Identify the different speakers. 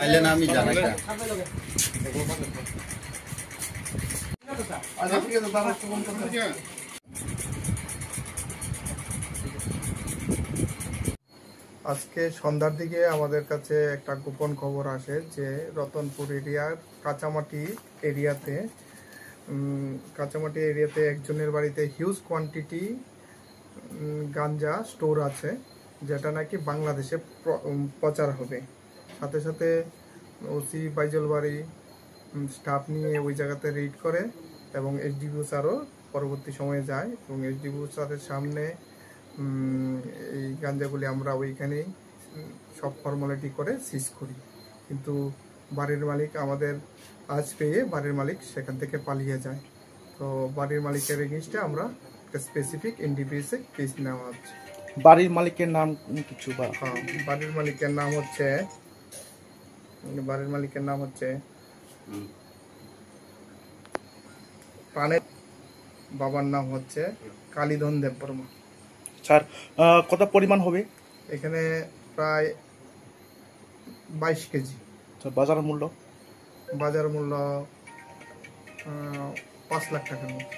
Speaker 1: আইলেন আমি জানাই না।
Speaker 2: আজকে সন্ধ্যার দিকে আমাদের কাছে একটা গোপন খবর আসে যে রতনপুর এরিয়ার কাঁচামাটি এরিয়াতে একজনের বাড়িতে হিউজ কোয়ান্টিটি গাঞ্জা স্টোর আছে, যেটা নাকি বাংলাদেশে প্রচার হবে। সাথে সাথে ওসি বাইজলবাড়ি স্টাফ নিয়ে ওই জায়গাতে রেড করে এবং এসডিপিও স্যারও পরবর্তী সময়ে যায় এবং এসডিপিও স্যারের সামনে এই গাঞ্জাগুলি আমরা ওইখানেই সব ফর্মালিটি করে সিজ করি। কিন্তু বাড়ির মালিক আমাদের আজ পেয়ে বাড়ির মালিক সেখান থেকে পালিয়ে যায়। তো বাড়ির মালিকের এগেইনস্টে আমরা একটা স্পেসিফিক এনডিপিএসে কেস নেওয়া হচ্ছে।
Speaker 3: বাড়ির মালিকের নাম কিছু?
Speaker 2: হ্যাঁ, বাড়ির মালিকের নাম হচ্ছে প্রাণের, বাবার নাম হচ্ছে কালীধন দেববর্মা।
Speaker 3: স্যার, কত পরিমাণ হবে?
Speaker 2: এখানে প্রায় 22 কেজি।
Speaker 3: বাজার মূল্য
Speaker 2: 5 লাখ টাকার মতো।